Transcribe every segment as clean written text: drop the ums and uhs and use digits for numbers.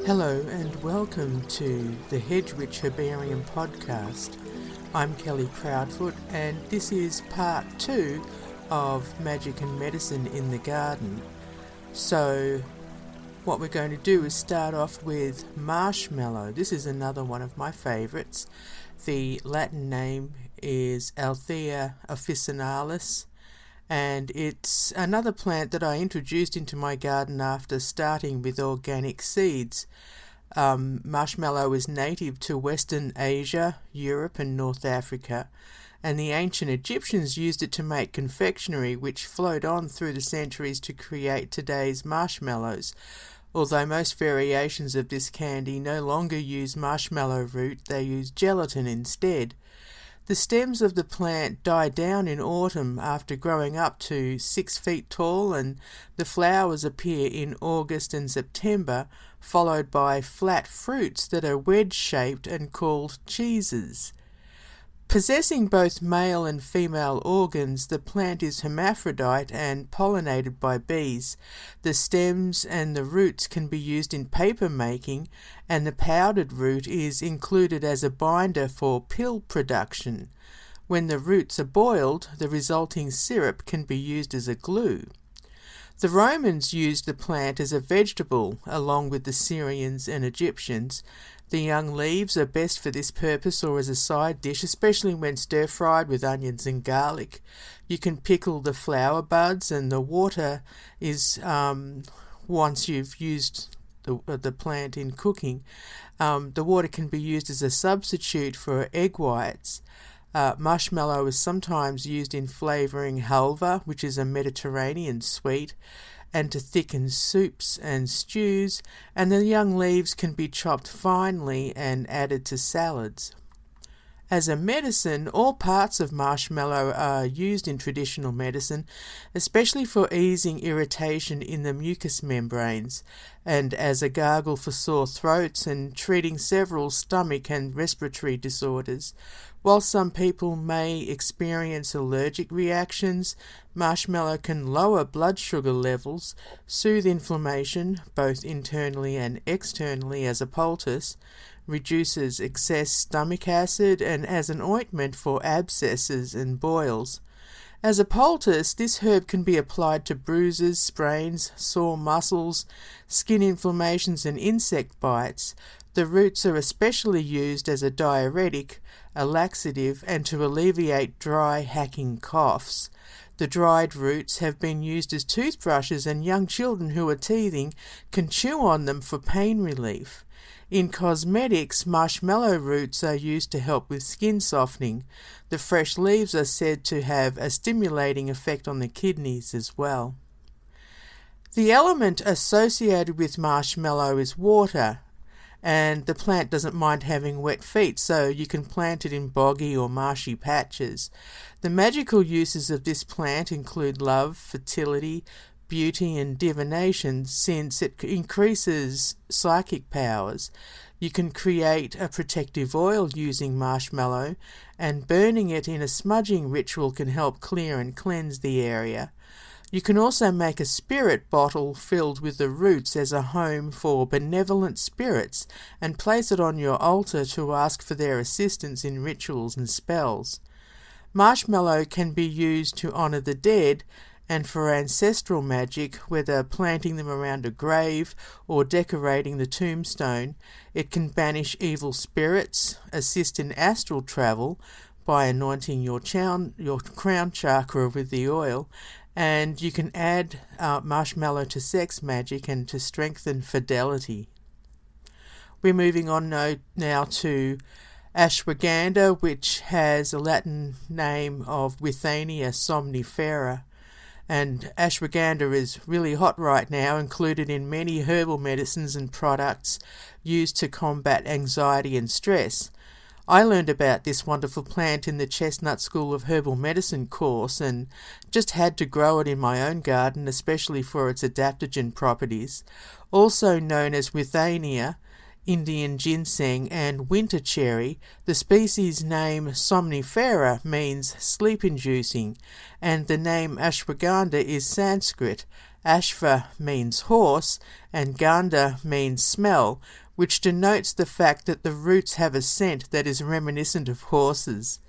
Hello and welcome to the Hedge-Witch Herbarium podcast. I'm Kelly Proudfoot and this is part 2 of Magic and Medicine in the Garden. So what we're going to do is start off with Marshmallow. This is another one of my favourites. The Latin name is Althea officinalis. And it's another plant that I introduced into my garden after starting with organic seeds. Marshmallow is native to Western Asia, Europe and North Africa, and the ancient Egyptians used it to make confectionery, which flowed on through the centuries to create today's marshmallows. Although most variations of this candy no longer use marshmallow root, they use gelatin instead. The stems of the plant die down in autumn after growing up to 6 feet tall, and the flowers appear in August and September, followed by flat fruits that are wedge-shaped and called cheeses. Possessing both male and female organs, the plant is hermaphrodite and pollinated by bees. The stems and the roots can be used in paper making, and the powdered root is included as a binder for pill production. When the roots are boiled, the resulting syrup can be used as a glue. The Romans used the plant as a vegetable, along with the Syrians and Egyptians. The young leaves are best for this purpose or as a side dish, especially when stir-fried with onions and garlic. You can pickle the flower buds, and the water is, once you've used the plant in cooking, the water can be used as a substitute for egg whites. Marshmallow is sometimes used in flavouring halva, which is a Mediterranean sweet, and to thicken soups and stews, and the young leaves can be chopped finely and added to salads. As a medicine, all parts of marshmallow are used in traditional medicine, especially for easing irritation in the mucous membranes, and as a gargle for sore throats and treating several stomach and respiratory disorders. While some people may experience allergic reactions, marshmallow can lower blood sugar levels, soothe inflammation, both internally and externally as a poultice, reduces excess stomach acid, and as an ointment for abscesses and boils. As a poultice, this herb can be applied to bruises, sprains, sore muscles, skin inflammations and insect bites. The roots are especially used as a diuretic, a laxative, and to alleviate dry, hacking coughs. The dried roots have been used as toothbrushes, and young children who are teething can chew on them for pain relief. In cosmetics, marshmallow roots are used to help with skin softening. The fresh leaves are said to have a stimulating effect on the kidneys as well. The element associated with marshmallow is water, and the plant doesn't mind having wet feet, so you can plant it in boggy or marshy patches. The magical uses of this plant include love, fertility, beauty and divination, since it increases psychic powers. You can create a protective oil using marshmallow, and burning it in a smudging ritual can help clear and cleanse the area. You can also make a spirit bottle filled with the roots as a home for benevolent spirits and place it on your altar to ask for their assistance in rituals and spells. Marshmallow can be used to honour the dead and for ancestral magic, whether planting them around a grave or decorating the tombstone. It can banish evil spirits, assist in astral travel by anointing your crown chakra with the oil, and you can add marshmallow to sex magic and to strengthen fidelity. We're moving on now to ashwagandha, which has a Latin name of Withania somnifera. And ashwagandha is really hot right now, included in many herbal medicines and products used to combat anxiety and stress. I learned about this wonderful plant in the Chestnut School of Herbal Medicine course and just had to grow it in my own garden, especially for its adaptogen properties. Also known as Withania, Indian ginseng and winter cherry, the species name somnifera means sleep-inducing, and the name ashwagandha is Sanskrit, Ashva means horse and ganda means smell, which denotes the fact that the roots have a scent that is reminiscent of horses.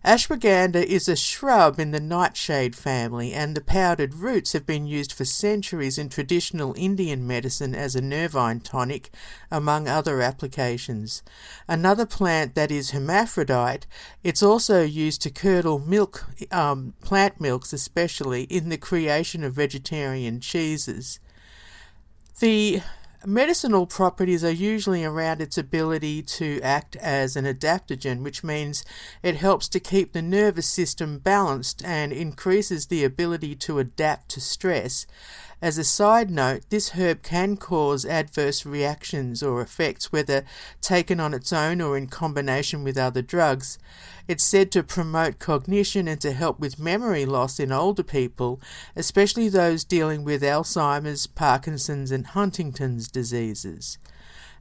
Ashwagandha is a shrub in the nightshade family, and the powdered roots have been used for centuries in traditional Indian medicine as a nervine tonic, among other applications. Another plant that is hermaphrodite, it's also used to curdle milk, plant milks especially, in the creation of vegetarian cheeses. The medicinal properties are usually around its ability to act as an adaptogen, which means it helps to keep the nervous system balanced and increases the ability to adapt to stress. As a side note, this herb can cause adverse reactions or effects, whether taken on its own or in combination with other drugs. It's said to promote cognition and to help with memory loss in older people, especially those dealing with Alzheimer's, Parkinson's and Huntington's diseases.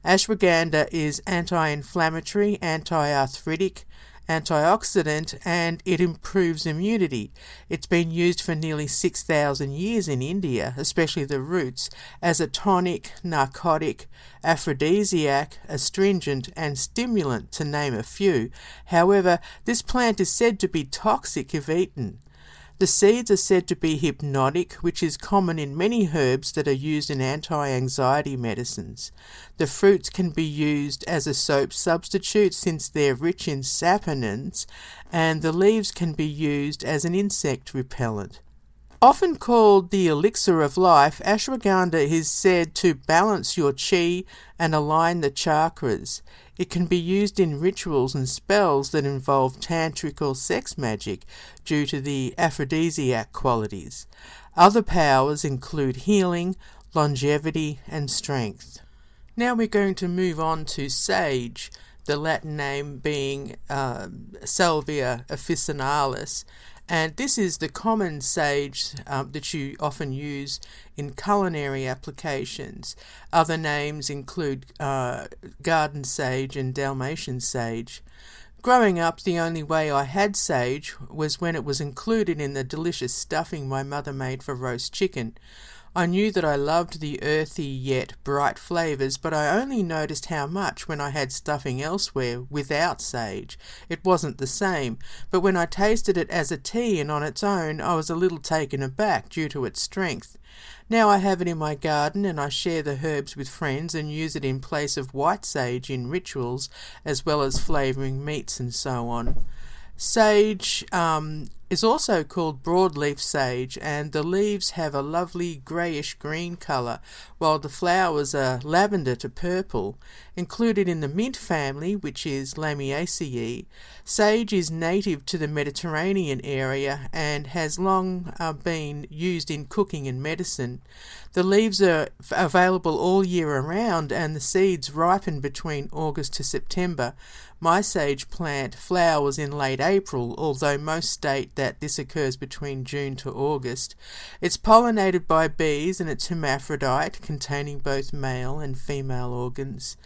Ashwagandha is anti-inflammatory, anti-arthritic, antioxidant, and it improves immunity. It's been used for nearly 6,000 years in India, especially the roots, as a tonic, narcotic, aphrodisiac, astringent, and stimulant, to name a few. However, this plant is said to be toxic if eaten. The seeds are said to be hypnotic, which is common in many herbs that are used in anti-anxiety medicines. The fruits can be used as a soap substitute since they're rich in saponins, and the leaves can be used as an insect repellent. Often called the elixir of life, ashwagandha is said to balance your chi and align the chakras. It can be used in rituals and spells that involve tantric or sex magic due to the aphrodisiac qualities. Other powers include healing, longevity, and strength. Now we're going to move on to sage, the Latin name being Salvia officinalis. And this is the common sage that you often use in culinary applications. Other names include garden sage and Dalmatian sage. Growing up, the only way I had sage was when it was included in the delicious stuffing my mother made for roast chicken. I knew that I loved the earthy yet bright flavours, but I only noticed how much when I had stuffing elsewhere without sage. It wasn't the same, but when I tasted it as a tea and on its own, I was a little taken aback due to its strength. Now I have it in my garden and I share the herbs with friends and use it in place of white sage in rituals, as well as flavouring meats and so on. Sage is also called broadleaf sage, and the leaves have a lovely greyish-green colour, while the flowers are lavender to purple. Included in the mint family, which is Lamiaceae, sage is native to the Mediterranean area and has long been used in cooking and medicine. The leaves are available all year around, and the seeds ripen between August to September. My sage plant flowers in late April, although most state that this occurs between June to August. It's pollinated by bees and it's hermaphrodite, containing both male and female organs.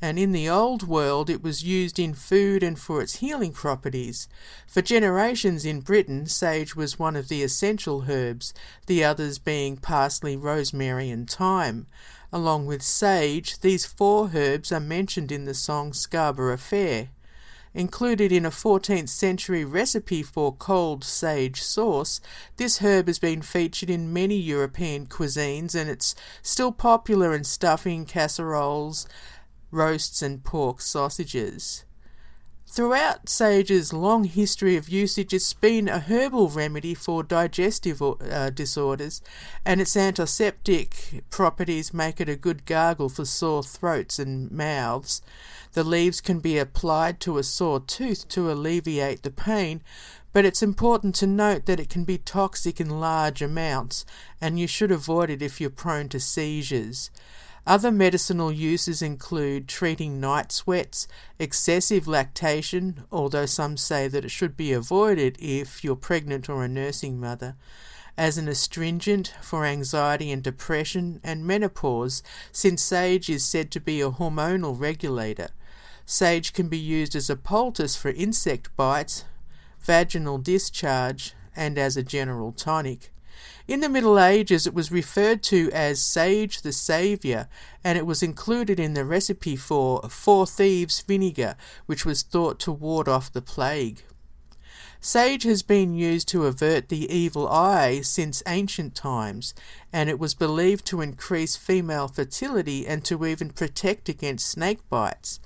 And in the old world it was used in food and for its healing properties. For generations in Britain, sage was one of the essential herbs, the others being parsley, rosemary and thyme. Along with sage, these 4 herbs are mentioned in the song Scarborough Fair. Included in a 14th century recipe for cold sage sauce, this herb has been featured in many European cuisines and it's still popular in stuffing, casseroles, roasts and pork sausages. Throughout sage's long history of usage, it's been a herbal remedy for digestive disorders, and its antiseptic properties make it a good gargle for sore throats and mouths. The leaves can be applied to a sore tooth to alleviate the pain, but it's important to note that it can be toxic in large amounts, and you should avoid it if you're prone to seizures. Other medicinal uses include treating night sweats, excessive lactation, although some say that it should be avoided if you're pregnant or a nursing mother, as an astringent for anxiety and depression, and menopause, since sage is said to be a hormonal regulator. Sage can be used as a poultice for insect bites, vaginal discharge, and as a general tonic. In the Middle Ages, it was referred to as sage the saviour, and it was included in the recipe for four thieves' vinegar, which was thought to ward off the plague. Sage has been used to avert the evil eye since ancient times, and it was believed to increase female fertility and to even protect against snake bites.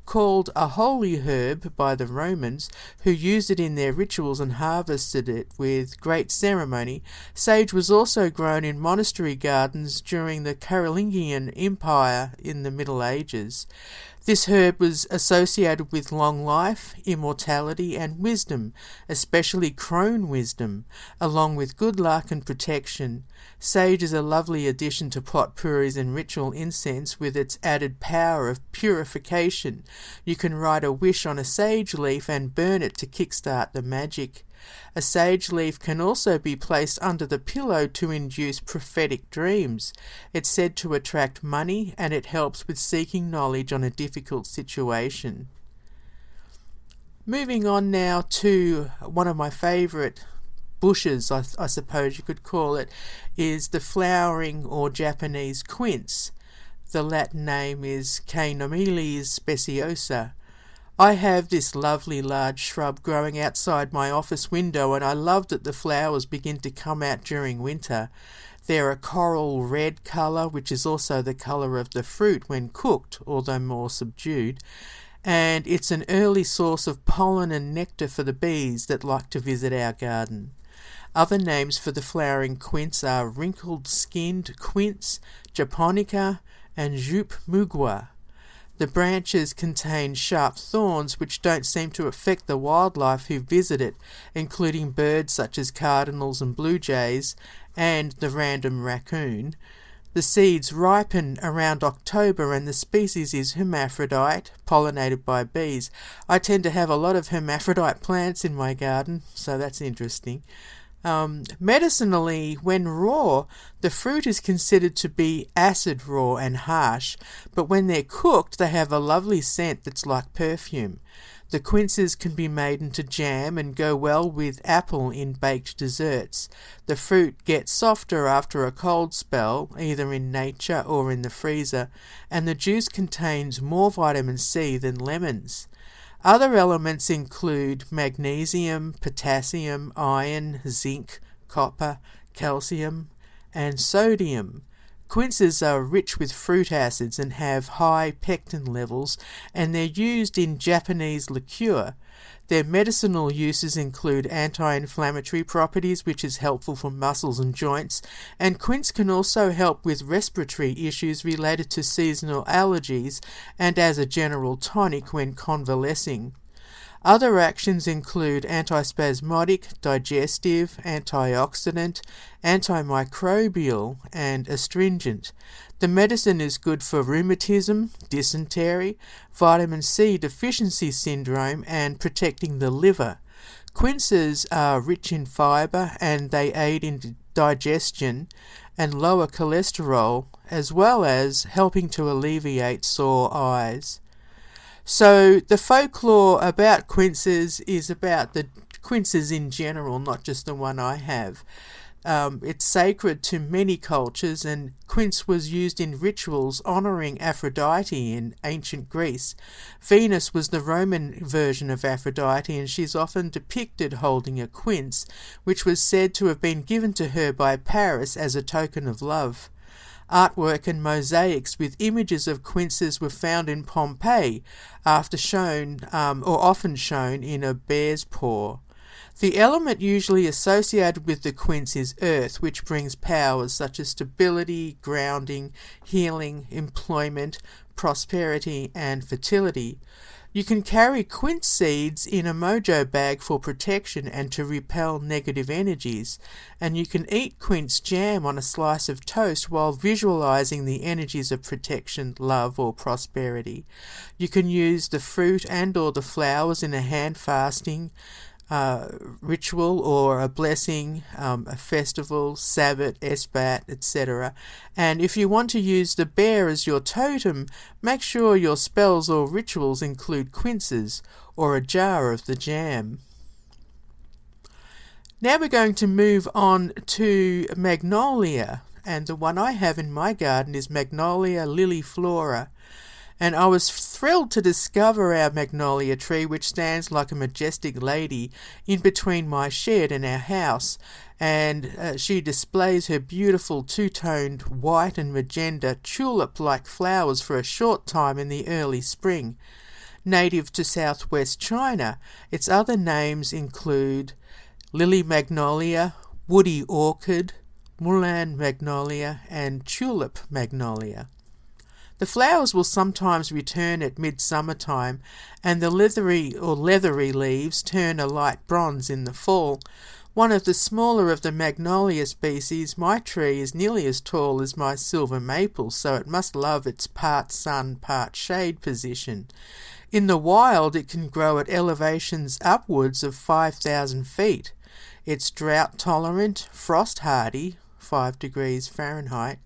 Called a holy herb by the Romans, who used it in their rituals and harvested it with great ceremony, sage was also grown in monastery gardens during the Carolingian Empire in the Middle Ages. This herb was associated with long life, immortality, and wisdom, especially crone wisdom, along with good luck and protection. Sage is a lovely addition to potpourris and ritual incense with its added power of purification. You can write a wish on a sage leaf and burn it to kickstart the magic. A sage leaf can also be placed under the pillow to induce prophetic dreams. It's said to attract money, and it helps with seeking knowledge on a difficult situation. Moving on now to one of my favourite bushes, I suppose you could call it, is the flowering or Japanese quince. The Latin name is Caenomyles speciosa. I have this lovely large shrub growing outside my office window, and I love that the flowers begin to come out during winter. They're a coral red colour, which is also the colour of the fruit when cooked, although more subdued, and it's an early source of pollen and nectar for the bees that like to visit our garden. Other names for the flowering quince are wrinkled-skinned quince, japonica, and jupe mugua. The branches contain sharp thorns which don't seem to affect the wildlife who visit it, including birds such as cardinals and blue jays, and the random raccoon. The seeds ripen around October, and the species is hermaphrodite, pollinated by bees. I tend to have a lot of hermaphrodite plants in my garden, so that's interesting. Medicinally, when raw, the fruit is considered to be acid raw and harsh, but when they're cooked, they have a lovely scent that's like perfume. The quinces can be made into jam and go well with apple in baked desserts. The fruit gets softer after a cold spell, either in nature or in the freezer, and the juice contains more vitamin C than lemons. Other elements include magnesium, potassium, iron, zinc, copper, calcium, and sodium. Quinces are rich with fruit acids and have high pectin levels, and they're used in Japanese liqueur. Their medicinal uses include anti-inflammatory properties, which is helpful for muscles and joints, and quince can also help with respiratory issues related to seasonal allergies and as a general tonic when convalescing. Other actions include antispasmodic, digestive, antioxidant, antimicrobial, and astringent. The medicine is good for rheumatism, dysentery, vitamin C deficiency syndrome, and protecting the liver. Quinces are rich in fibre, and they aid in digestion and lower cholesterol, as well as helping to alleviate sore eyes. So the folklore about quinces is about the quinces in general, not just the one I have. It's sacred to many cultures, and quince was used in rituals honouring Aphrodite in ancient Greece. Venus was the Roman version of Aphrodite, and she's often depicted holding a quince, which was said to have been given to her by Paris as a token of love. Artwork and mosaics with images of quinces were found in Pompeii, often shown in a bear's paw. The element usually associated with the quince is earth, which brings powers such as stability, grounding, healing, employment, prosperity, and fertility. You can carry quince seeds in a mojo bag for protection and to repel negative energies, and you can eat quince jam on a slice of toast while visualizing the energies of protection, love, or prosperity. You can use the fruit and or the flowers in a hand fasting ritual or a blessing, a festival, Sabbath, Esbat, etc. And if you want to use the bear as your totem, make sure your spells or rituals include quinces or a jar of the jam. Now we're going to move on to magnolia, and the one I have in my garden is Magnolia liliflora. And I was thrilled to discover our magnolia tree, which stands like a majestic lady in between my shed and our house, and she displays her beautiful two-toned white and magenta tulip-like flowers for a short time in the early spring. Native to southwest China, its other names include lily magnolia, woody orchid, mullein magnolia, and tulip magnolia. The flowers will sometimes return at midsummer time, and the leathery leaves turn a light bronze in the fall. One of the smaller of the magnolia species, my tree is nearly as tall as my silver maple, so it must love its part sun, part shade position. In the wild, it can grow at elevations upwards of 5,000 feet. It's drought-tolerant, frost-hardy, 5 degrees Fahrenheit,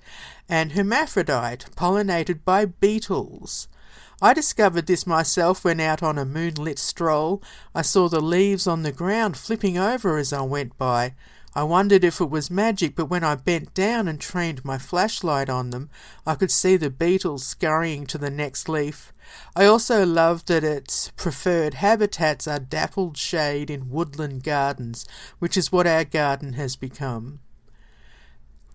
and hermaphrodite, pollinated by beetles. I discovered this myself when out on a moonlit stroll. I saw the leaves on the ground flipping over as I went by. I wondered if it was magic, but when I bent down and trained my flashlight on them, I could see the beetles scurrying to the next leaf. I also love that its preferred habitats are dappled shade in woodland gardens, which is what our garden has become.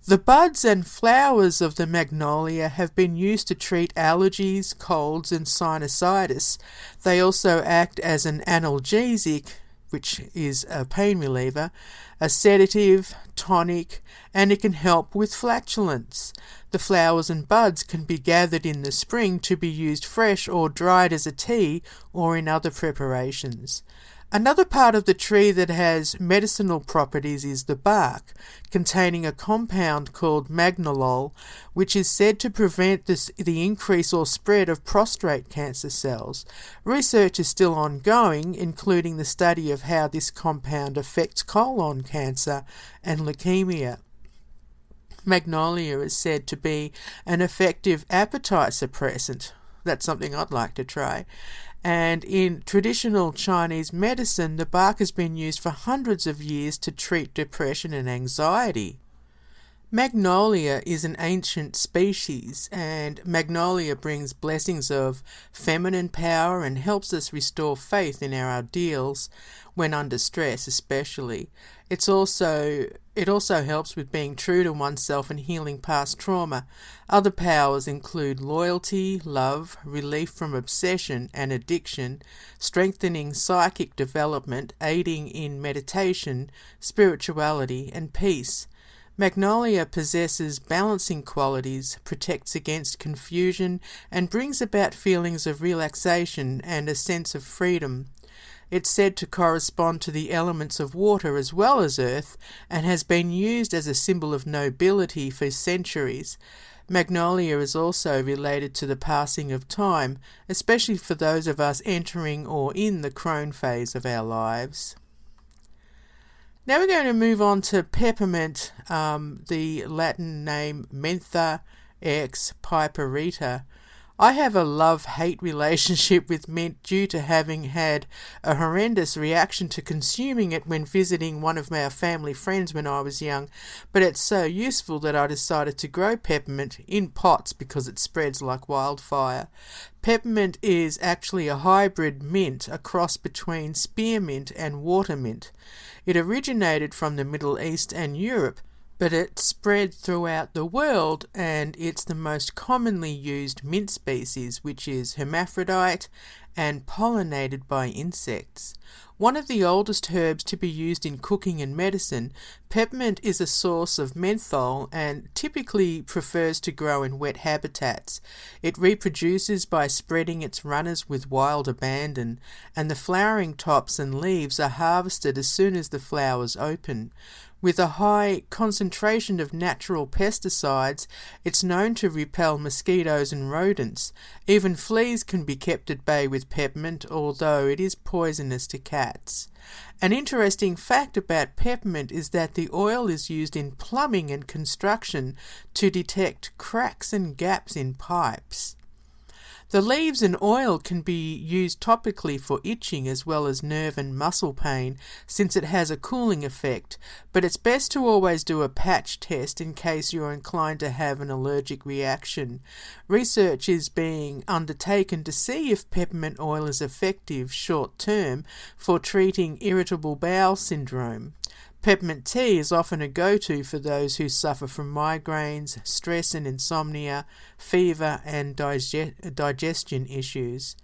The buds and flowers of the magnolia have been used to treat allergies, colds, and sinusitis. They also act as an analgesic, which is a pain reliever, a sedative, tonic, and it can help with flatulence. The flowers and buds can be gathered in the spring to be used fresh or dried as a tea or in other preparations. Another part of the tree that has medicinal properties is the bark, containing a compound called magnolol, which is said to prevent the increase or spread of prostate cancer cells. Research is still ongoing, including the study of how this compound affects colon cancer and leukemia. Magnolia is said to be an effective appetite suppressant. That's something I'd like to try. And in traditional Chinese medicine, the bark has been used for hundreds of years to treat depression and anxiety. Magnolia is an ancient species, and magnolia brings blessings of feminine power and helps us restore faith in our ideals when under stress especially. It also helps with being true to oneself and healing past trauma. Other powers include loyalty, love, relief from obsession and addiction, strengthening psychic development, aiding in meditation, spirituality, and peace. Magnolia possesses balancing qualities, protects against confusion, and brings about feelings of relaxation and a sense of freedom. It's said to correspond to the elements of water as well as earth, and has been used as a symbol of nobility for centuries. Magnolia is also related to the passing of time, especially for those of us entering or in the crone phase of our lives. Now we're going to move on to peppermint, the Latin name Mentha ex piperita. I have a love-hate relationship with mint due to having had a horrendous reaction to consuming it when visiting one of my family friends when I was young, but it's so useful that I decided to grow peppermint in pots because it spreads like wildfire. Peppermint is actually a hybrid mint, a cross between spearmint and watermint. It originated from the Middle East and Europe, but it spread throughout the world, and it's the most commonly used mint species, which is hermaphrodite and pollinated by insects. One of the oldest herbs to be used in cooking and medicine, peppermint is a source of menthol and typically prefers to grow in wet habitats. It reproduces by spreading its runners with wild abandon, and the flowering tops and leaves are harvested as soon as the flowers open. With a high concentration of natural pesticides, it's known to repel mosquitoes and rodents. Even fleas can be kept at bay with peppermint, although it is poisonous to cats. An interesting fact about peppermint is that the oil is used in plumbing and construction to detect cracks and gaps in pipes. The leaves and oil can be used topically for itching as well as nerve and muscle pain, since it has a cooling effect, but it's best to always do a patch test in case you're inclined to have an allergic reaction. Research is being undertaken to see if peppermint oil is effective short-term for treating irritable bowel syndrome. Peppermint tea is often a go-to for those who suffer from migraines, stress and insomnia, fever and digestion issues.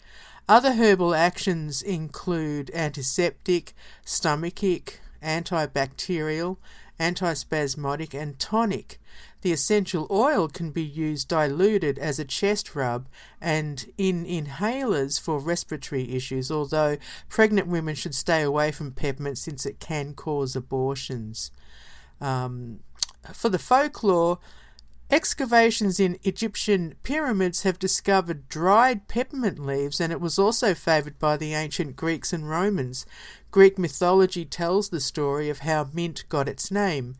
Other herbal actions include antiseptic, stomachic, antibacterial, antispasmodic and tonic. The essential oil can be used diluted as a chest rub and in inhalers for respiratory issues, although pregnant women should stay away from peppermint since it can cause abortions. For the folklore, excavations in Egyptian pyramids have discovered dried peppermint leaves, and it was also favoured by the ancient Greeks and Romans. Greek mythology tells the story of how mint got its name.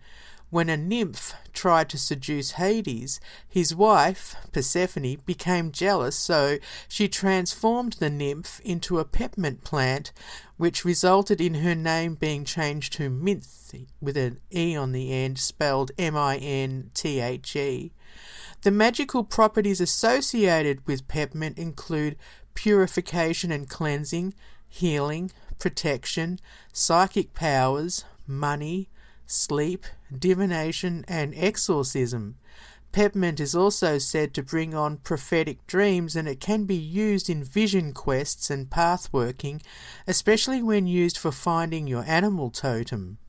When a nymph tried to seduce Hades, his wife, Persephone, became jealous, so she transformed the nymph into a peppermint plant, which resulted in her name being changed to Minth, with an E on the end, spelled M-I-N-T-H-E. The magical properties associated with peppermint include purification and cleansing, healing, protection, psychic powers, money, sleep, divination and exorcism. Peppermint is also said to bring on prophetic dreams, and it can be used in vision quests and pathworking, especially when used for finding your animal totem.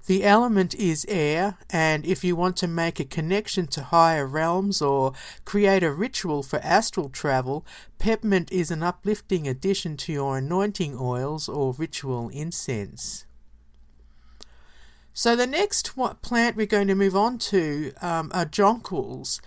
The element is air, and if you want to make a connection to higher realms or create a ritual for astral travel, peppermint is an uplifting addition to your anointing oils or ritual incense. So the next plant we're going to move on to are jonquils.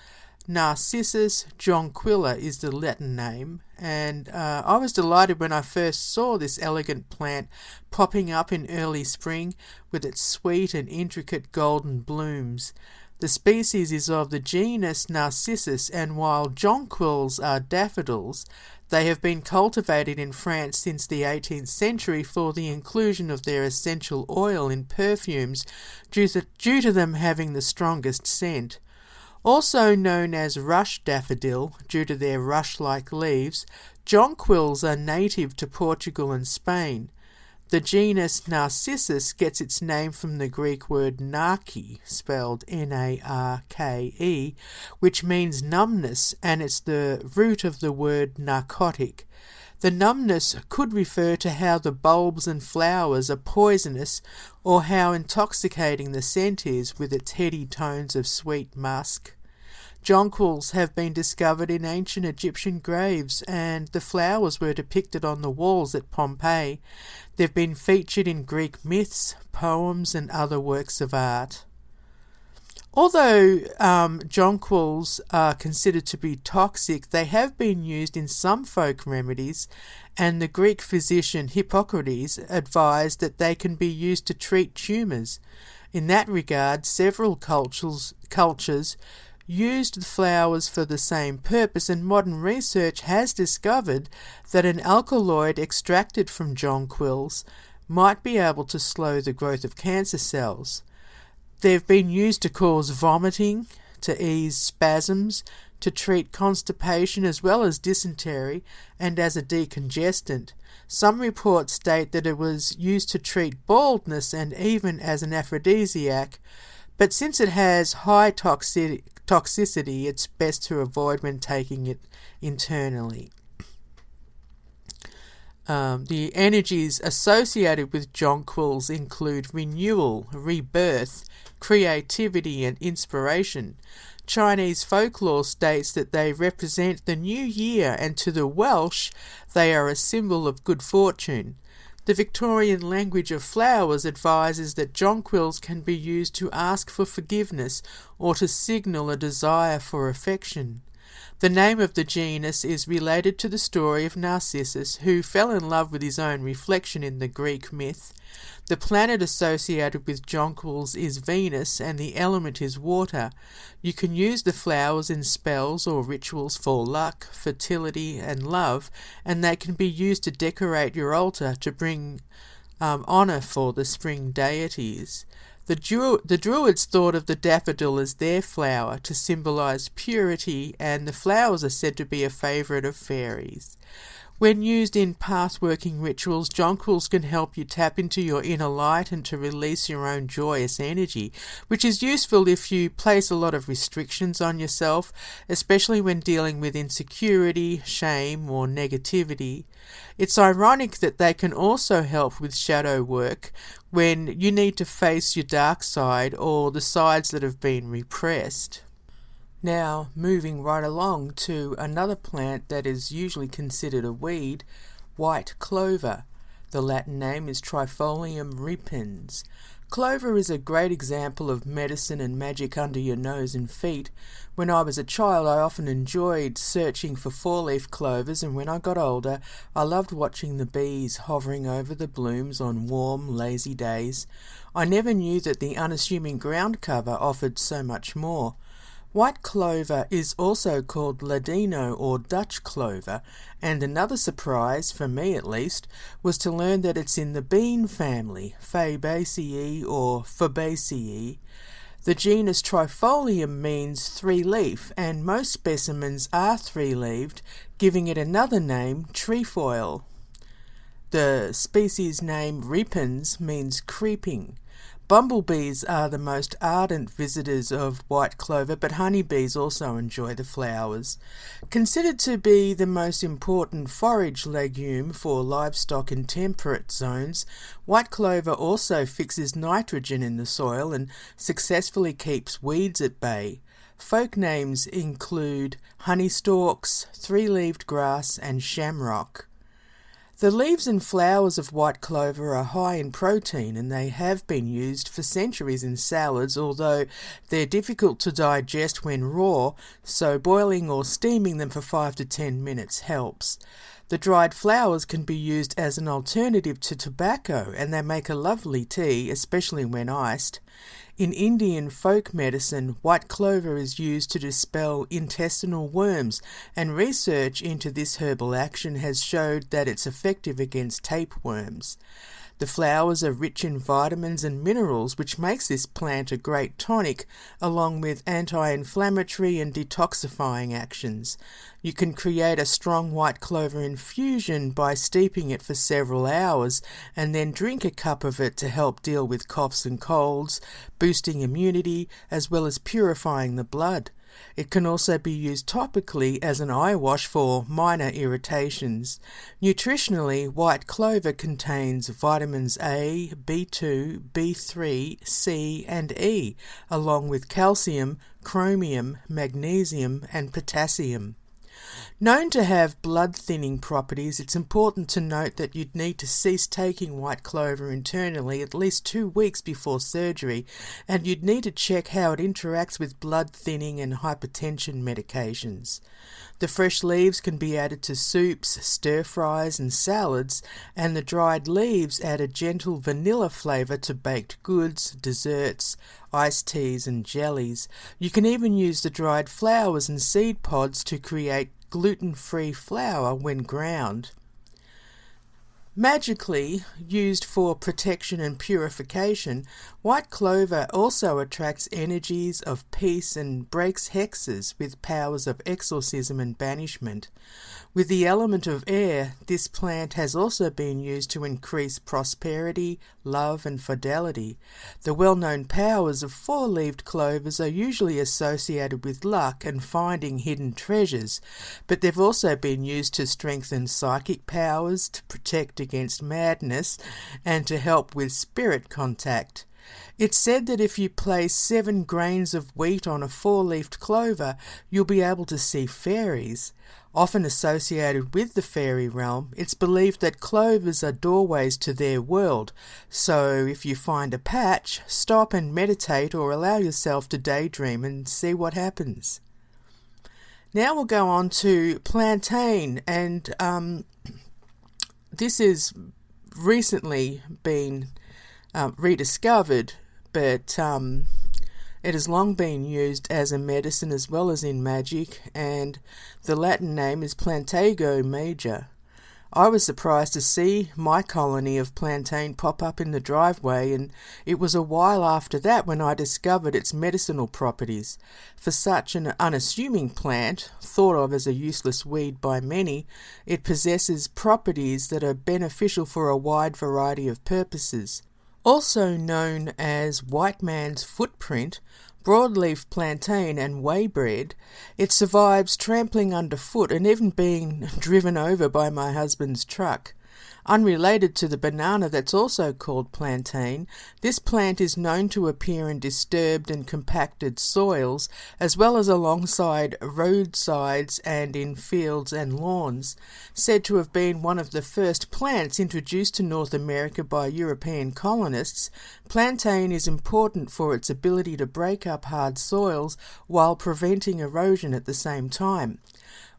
Narcissus jonquilla is the Latin name, and I was delighted when I first saw this elegant plant popping up in early spring with its sweet and intricate golden blooms. The species is of the genus Narcissus, and while jonquils are daffodils, they have been cultivated in France since the 18th century for the inclusion of their essential oil in perfumes due to them having the strongest scent. Also known as rush daffodil due to their rush-like leaves, jonquils are native to Portugal and Spain. The genus Narcissus gets its name from the Greek word narke, spelled N-A-R-K-E, which means numbness, and it's the root of the word narcotic. The numbness could refer to how the bulbs and flowers are poisonous, or how intoxicating the scent is with its heady tones of sweet musk. Jonquils have been discovered in ancient Egyptian graves, and the flowers were depicted on the walls at Pompeii. They've been featured in Greek myths, poems, and other works of art. Although jonquils are considered to be toxic, they have been used in some folk remedies, and the Greek physician Hippocrates advised that they can be used to treat tumours. In that regard, several cultures used the flowers for the same purpose, and modern research has discovered that an alkaloid extracted from jonquils might be able to slow the growth of cancer cells. They've been used to cause vomiting, to ease spasms, to treat constipation as well as dysentery, and as a decongestant. Some reports state that it was used to treat baldness and even as an aphrodisiac, but since it has high toxicity, it's best to avoid when taking it internally. The energies associated with jonquils include renewal, rebirth, creativity and inspiration. Chinese folklore states that they represent the new year, and to the Welsh they are a symbol of good fortune. The Victorian language of flowers advises that jonquils can be used to ask for forgiveness or to signal a desire for affection. The name of the genus is related to the story of Narcissus, who fell in love with his own reflection in the Greek myth. The planet associated with jonquils is Venus and the element is water. You can use the flowers in spells or rituals for luck, fertility and love, and they can be used to decorate your altar to bring honour for the spring deities. The Druids thought of the daffodil as their flower to symbolise purity, and the flowers are said to be a favourite of fairies. When used in path-working rituals, jonquils can help you tap into your inner light and to release your own joyous energy, which is useful if you place a lot of restrictions on yourself, especially when dealing with insecurity, shame, or negativity. It's ironic that they can also help with shadow work when you need to face your dark side or the sides that have been repressed. Now, moving right along to another plant that is usually considered a weed, white clover. The Latin name is Trifolium repens. Clover is a great example of medicine and magic under your nose and feet. When I was a child, I often enjoyed searching for four-leaf clovers, and when I got older, I loved watching the bees hovering over the blooms on warm, lazy days. I never knew that the unassuming ground cover offered so much more. White clover is also called ladino or Dutch clover, and another surprise, for me at least, was to learn that it's in the bean family, Fabaceae or Fabaceae. The genus Trifolium means three-leaf, and most specimens are three-leaved, giving it another name, trefoil. The species name repens means creeping. Bumblebees are the most ardent visitors of white clover, but honeybees also enjoy the flowers. Considered to be the most important forage legume for livestock in temperate zones, white clover also fixes nitrogen in the soil and successfully keeps weeds at bay. Folk names include honeystalks, three-leaved grass and shamrock. The leaves and flowers of white clover are high in protein, and they have been used for centuries in salads, although they're difficult to digest when raw, so boiling or steaming them for 5 to 10 minutes helps. The dried flowers can be used as an alternative to tobacco, and they make a lovely tea, especially when iced. In Indian folk medicine, white clover is used to dispel intestinal worms, and research into this herbal action has showed that it's effective against tapeworms. The flowers are rich in vitamins and minerals, which makes this plant a great tonic, along with anti-inflammatory and detoxifying actions. You can create a strong white clover infusion by steeping it for several hours and then drink a cup of it to help deal with coughs and colds, boosting immunity, as well as purifying the blood. It can also be used topically as an eye wash for minor irritations. Nutritionally, white clover contains vitamins A, B2, B3, C and E, along with calcium, chromium, magnesium and potassium. Known to have blood-thinning properties, it's important to note that you'd need to cease taking white clover internally at least 2 weeks before surgery, and you'd need to check how it interacts with blood-thinning and hypertension medications. The fresh leaves can be added to soups, stir-fries and salads, and the dried leaves add a gentle vanilla flavour to baked goods, desserts, iced teas and jellies. You can even use the dried flowers and seed pods to create gluten-free flour when ground. Magically used for protection and purification, white clover also attracts energies of peace and breaks hexes with powers of exorcism and banishment. With the element of air, this plant has also been used to increase prosperity, love and fidelity. The well-known powers of four-leaved clovers are usually associated with luck and finding hidden treasures, but they've also been used to strengthen psychic powers, to protect against madness, and to help with spirit contact. It's said that if you place 7 grains of wheat on a four-leafed clover, you'll be able to see fairies. Often associated with the fairy realm, it's believed that clovers are doorways to their world, so if you find a patch, stop and meditate or allow yourself to daydream and see what happens. Now we'll go on to plantain, and this has recently been rediscovered, but it has long been used as a medicine as well as in magic, and the Latin name is Plantago major. I was surprised to see my colony of plantain pop up in the driveway, and it was a while after that when I discovered its medicinal properties. For such an unassuming plant, thought of as a useless weed by many, it possesses properties that are beneficial for a wide variety of purposes. Also known as white man's footprint, broadleaf plantain and whey bread, it survives trampling underfoot and even being driven over by my husband's truck. Unrelated to the banana that's also called plantain, this plant is known to appear in disturbed and compacted soils, as well as alongside roadsides and in fields and lawns. Said to have been one of the first plants introduced to North America by European colonists, plantain is important for its ability to break up hard soils while preventing erosion at the same time.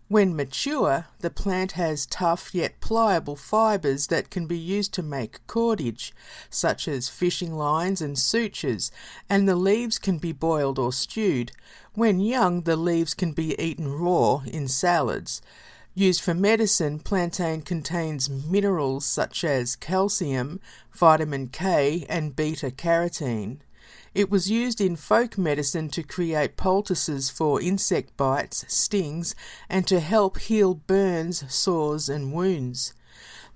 When mature, the plant has tough yet pliable fibres that can be used to make cordage, such as fishing lines and sutures, and the leaves can be boiled or stewed. When young, the leaves can be eaten raw in salads. Used for medicine, plantain contains minerals such as calcium, vitamin K, and beta-carotene. It was used in folk medicine to create poultices for insect bites, stings, and to help heal burns, sores, and wounds.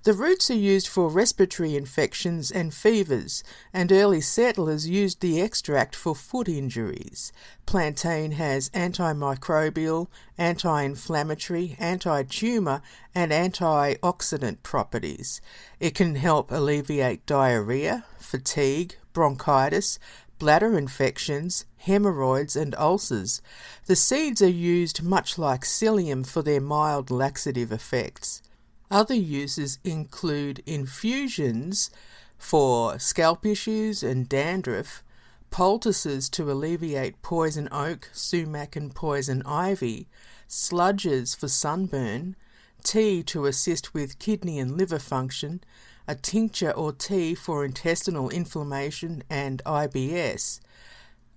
The roots are used for respiratory infections and fevers, and early settlers used the extract for foot injuries. Plantain has antimicrobial, anti-inflammatory, anti-tumour, and antioxidant properties. It can help alleviate diarrhea, fatigue, bronchitis, bladder infections, hemorrhoids and ulcers. The seeds are used much like psyllium for their mild laxative effects. Other uses include infusions for scalp issues and dandruff, poultices to alleviate poison oak, sumac and poison ivy, sludges for sunburn, tea to assist with kidney and liver function, a tincture or tea for intestinal inflammation and IBS.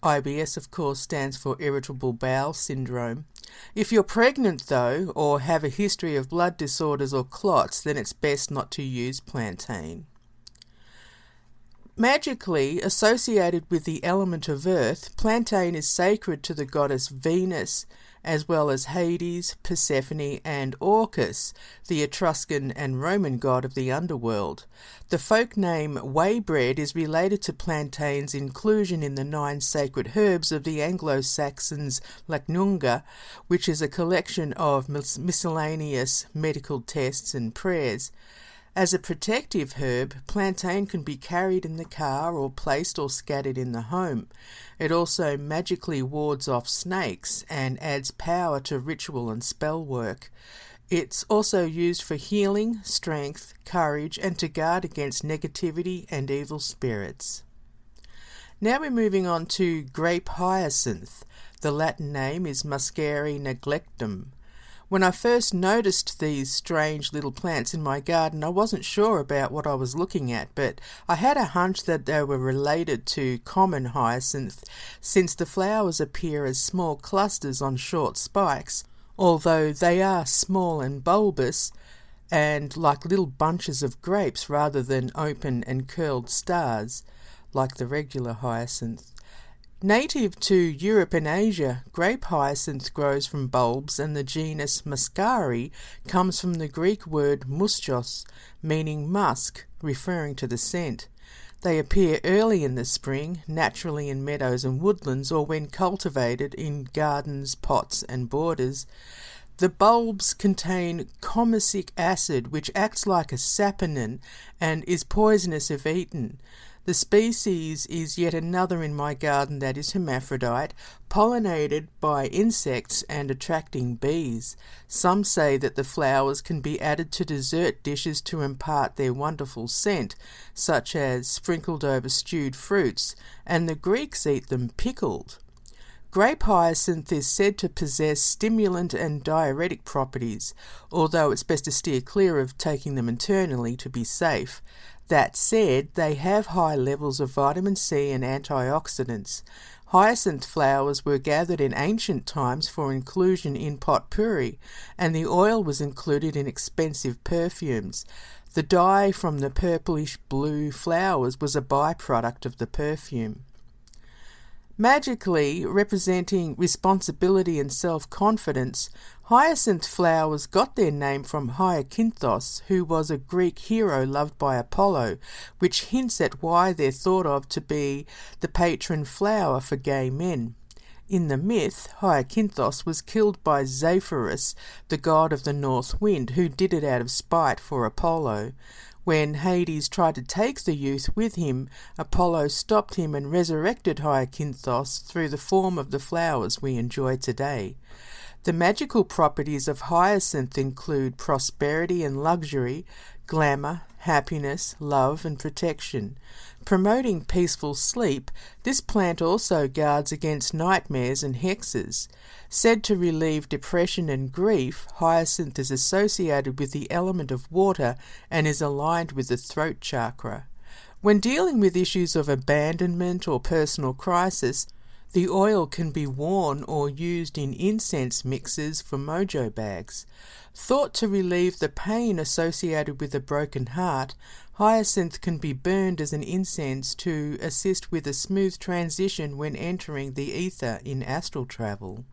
IBS, of course, stands for irritable bowel syndrome. If you're pregnant, though, or have a history of blood disorders or clots, then it's best not to use plantain. Magically associated with the element of earth, plantain is sacred to the goddess Venus, as well as Hades, Persephone, and Orcus, the Etruscan and Roman god of the underworld. The folk name whey bread is related to plantain's inclusion in the 9 sacred herbs of the Anglo-Saxons Lacnunga, which is a collection of miscellaneous medical tests and prayers. As a protective herb, plantain can be carried in the car or placed or scattered in the home. It also magically wards off snakes and adds power to ritual and spell work. It's also used for healing, strength, courage, and to guard against negativity and evil spirits. Now we're moving on to grape hyacinth. The Latin name is Muscari neglectum. When I first noticed these strange little plants in my garden, I wasn't sure about what I was looking at, but I had a hunch that they were related to common hyacinth, since the flowers appear as small clusters on short spikes, although they are small and bulbous, and like little bunches of grapes rather than open and curled stars, like the regular hyacinth. Native to Europe and Asia, grape hyacinth grows from bulbs, and the genus Muscari comes from the Greek word muskos, meaning musk, referring to the scent. They appear early in the spring, naturally in meadows and woodlands, or when cultivated in gardens, pots and borders. The bulbs contain comosic acid, which acts like a saponin and is poisonous if eaten. The species is yet another in my garden that is hermaphrodite, pollinated by insects and attracting bees. Some say that the flowers can be added to dessert dishes to impart their wonderful scent, such as sprinkled over stewed fruits, and the Greeks eat them pickled. Grape hyacinth is said to possess stimulant and diuretic properties, although it's best to steer clear of taking them internally to be safe. That said, they have high levels of vitamin C and antioxidants. Hyacinth flowers were gathered in ancient times for inclusion in potpourri, and the oil was included in expensive perfumes. The dye from the purplish blue flowers was a byproduct of the perfume. Magically representing responsibility and self-confidence, hyacinth flowers got their name from Hyacinthos, who was a Greek hero loved by Apollo, which hints at why they're thought of to be the patron flower for gay men. In the myth, Hyacinthos was killed by Zephyrus, the god of the north wind, who did it out of spite for Apollo. When Hades tried to take the youth with him, Apollo stopped him and resurrected Hyacinthos through the form of the flowers we enjoy today. The magical properties of hyacinth include prosperity and luxury, glamour, happiness, love and protection. Promoting peaceful sleep, this plant also guards against nightmares and hexes. Said to relieve depression and grief, hyacinth is associated with the element of water and is aligned with the throat chakra. When dealing with issues of abandonment or personal crisis, the oil can be worn or used in incense mixes for mojo bags. Thought to relieve the pain associated with a broken heart, hyacinth can be burned as an incense to assist with a smooth transition when entering the ether in astral travel.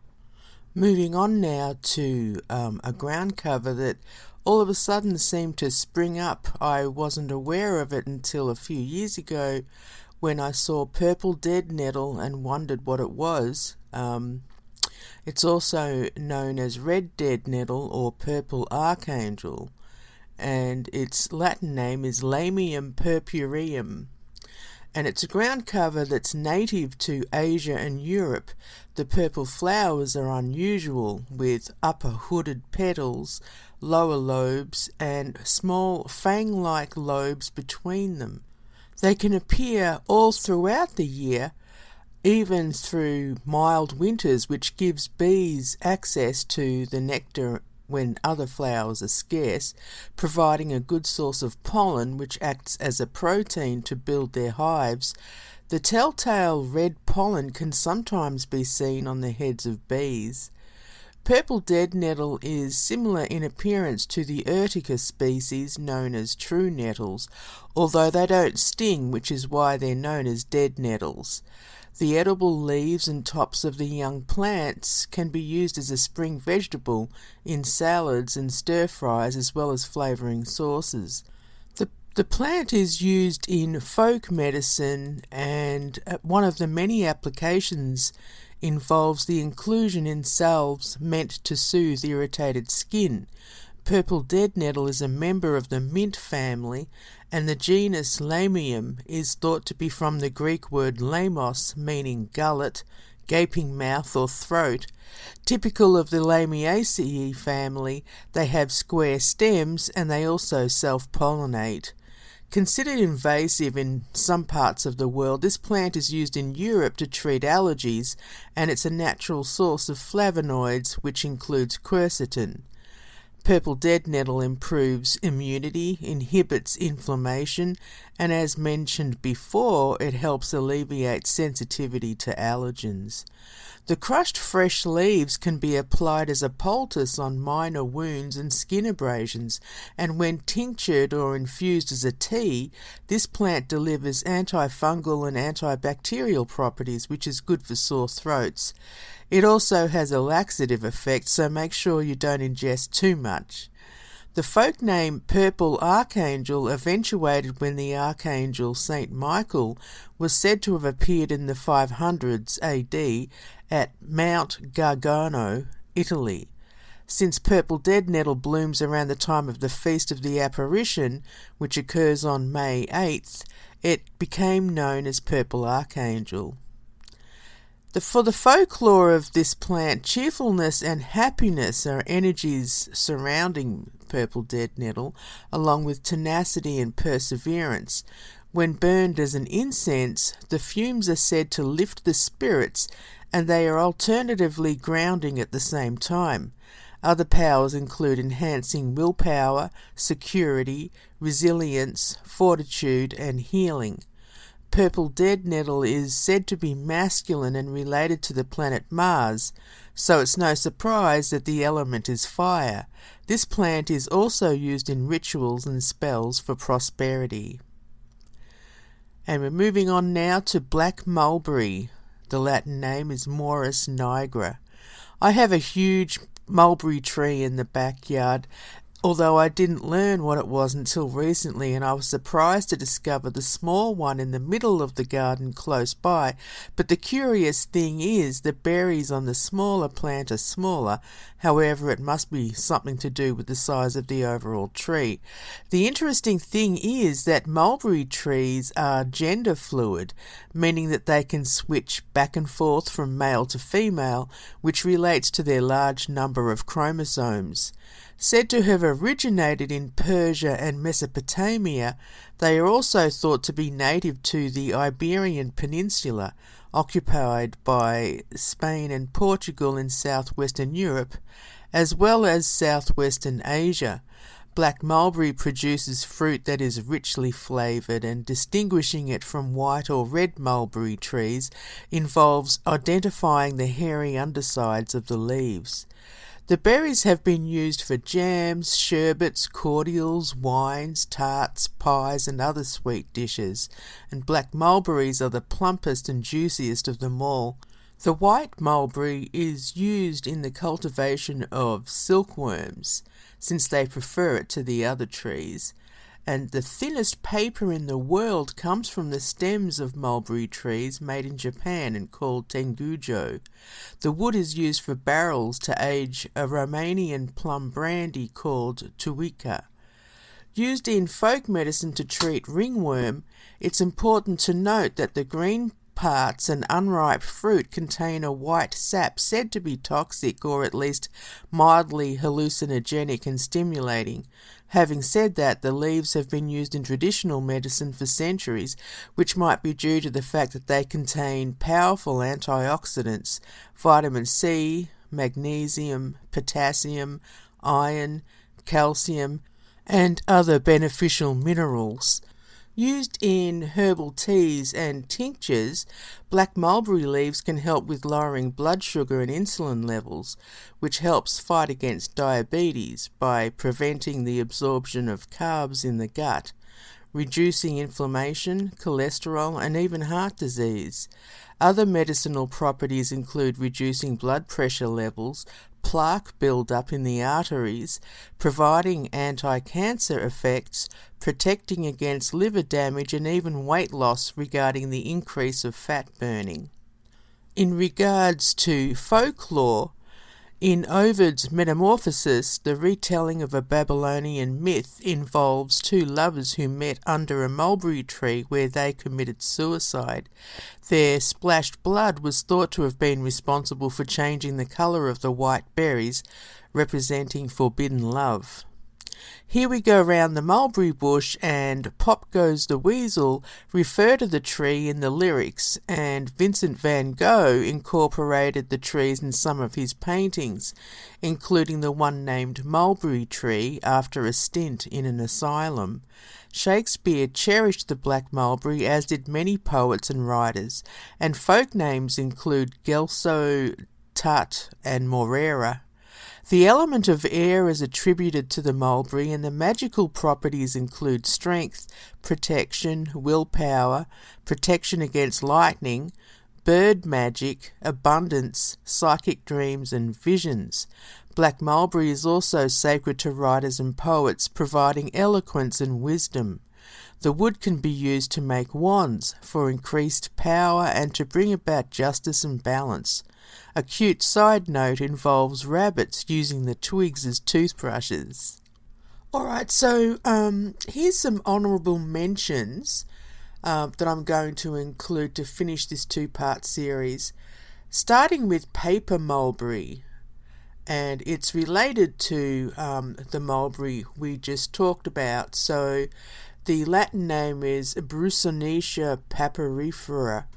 Moving on now to a ground cover that all of a sudden seemed to spring up. I wasn't aware of it until a few years ago when I saw purple dead nettle and wondered what it was. It's also known as red dead nettle or purple archangel, and its Latin name is Lamium purpureum. And it's a ground cover that's native to Asia and Europe. The purple flowers are unusual, with upper hooded petals, lower lobes, and small fang-like lobes between them. They can appear all throughout the year, even through mild winters, which gives bees access to the nectar when other flowers are scarce, providing a good source of pollen which acts as a protein to build their hives. The telltale red pollen can sometimes be seen on the heads of bees. Purple dead nettle is similar in appearance to the Urtica species known as true nettles, although they don't sting, which is why they're known as dead nettles. The edible leaves and tops of the young plants can be used as a spring vegetable in salads and stir-fries as well as flavouring sauces. The plant is used in folk medicine, and one of the many applications involves the inclusion in salves meant to soothe irritated skin. Purple dead nettle is a member of the mint family, and the genus Lamium is thought to be from the Greek word lamos, meaning gullet, gaping mouth or throat. Typical of the Lamiaceae family, they have square stems and they also self-pollinate. Considered invasive in some parts of the world, this plant is used in Europe to treat allergies, and it's a natural source of flavonoids, which includes quercetin. Purple dead nettle improves immunity, inhibits inflammation, and as mentioned before, it helps alleviate sensitivity to allergens. The crushed fresh leaves can be applied as a poultice on minor wounds and skin abrasions, and when tinctured or infused as a tea, this plant delivers antifungal and antibacterial properties, which is good for sore throats. It also has a laxative effect, so make sure you don't ingest too much. The folk name Purple Archangel eventuated when the Archangel Saint Michael was said to have appeared in the 500s AD at Mount Gargano, Italy. Since purple dead nettle blooms around the time of the Feast of the Apparition, which occurs on May 8th, it became known as Purple Archangel. For the folklore of this plant, cheerfulness and happiness are energies surrounding purple dead nettle, along with tenacity and perseverance. When burned as an incense, the fumes are said to lift the spirits, and they are alternatively grounding at the same time. Other powers include enhancing willpower, security, resilience, fortitude, and healing. Purple dead nettle is said to be masculine and related to the planet Mars, so it's no surprise that the element is fire. This plant is also used in rituals and spells for prosperity. And we're moving on now to black mulberry. The Latin name is Morus nigra. I have a huge mulberry tree in the backyard, although I didn't learn what it was until recently, and I was surprised to discover the small one in the middle of the garden close by. But the curious thing is the berries on the smaller plant are smaller. However, it must be something to do with the size of the overall tree. The interesting thing is that mulberry trees are gender fluid, meaning that they can switch back and forth from male to female, which relates to their large number of chromosomes. Said to have originated in Persia and Mesopotamia, they are also thought to be native to the Iberian Peninsula, occupied by Spain and Portugal in southwestern Europe, as well as southwestern Asia. Black mulberry produces fruit that is richly flavoured, and distinguishing it from white or red mulberry trees involves identifying the hairy undersides of the leaves. The berries have been used for jams, sherbets, cordials, wines, tarts, pies, and other sweet dishes, and black mulberries are the plumpest and juiciest of them all. The white mulberry is used in the cultivation of silkworms, since they prefer it to the other trees, and the thinnest paper in the world comes from the stems of mulberry trees made in Japan and called tengujo. The wood is used for barrels to age a Romanian plum brandy called tuica. Used in folk medicine to treat ringworm, it's important to note that the green parts and unripe fruit contain a white sap said to be toxic or at least mildly hallucinogenic and stimulating. Having said that, the leaves have been used in traditional medicine for centuries, which might be due to the fact that they contain powerful antioxidants, vitamin C, magnesium, potassium, iron, calcium, and other beneficial minerals. Used in herbal teas and tinctures, black mulberry leaves can help with lowering blood sugar and insulin levels, which helps fight against diabetes by preventing the absorption of carbs in the gut, reducing inflammation, cholesterol, and even heart disease. Other medicinal properties include reducing blood pressure levels, plaque build-up in the arteries, providing anti-cancer effects, protecting against liver damage, and even weight loss regarding the increase of fat burning. In regards to folklore, in Ovid's Metamorphoses, the retelling of a Babylonian myth involves two lovers who met under a mulberry tree where they committed suicide. Their splashed blood was thought to have been responsible for changing the colour of the white berries, representing forbidden love. Here we go round the mulberry bush, and Pop Goes the Weasel refer to the tree in the lyrics, and Vincent van Gogh incorporated the trees in some of his paintings, including the one named Mulberry Tree after a stint in an asylum. Shakespeare cherished the black mulberry, as did many poets and writers, and folk names include Gelso, Tut, and Morera. The element of air is attributed to the mulberry, and the magical properties include strength, protection, willpower, protection against lightning, bird magic, abundance, psychic dreams, and visions. Black mulberry is also sacred to writers and poets, providing eloquence and wisdom. The wood can be used to make wands for increased power and to bring about justice and balance. A cute side note involves rabbits using the twigs as toothbrushes. Alright, so here's some honourable mentions that I'm going to include to finish this two-part series. Starting with paper mulberry, and it's related to the mulberry we just talked about. So the Latin name is Brusonetia papyrifera.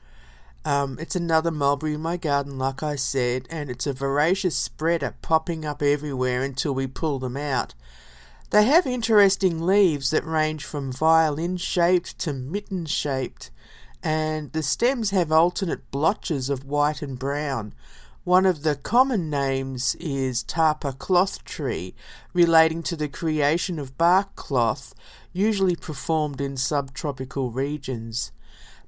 It's another mulberry in my garden, like I said, and it's a voracious spreader popping up everywhere until we pull them out. They have interesting leaves that range from violin-shaped to mitten-shaped, and the stems have alternate blotches of white and brown. One of the common names is tapa cloth tree, relating to the creation of bark cloth, usually performed in subtropical regions.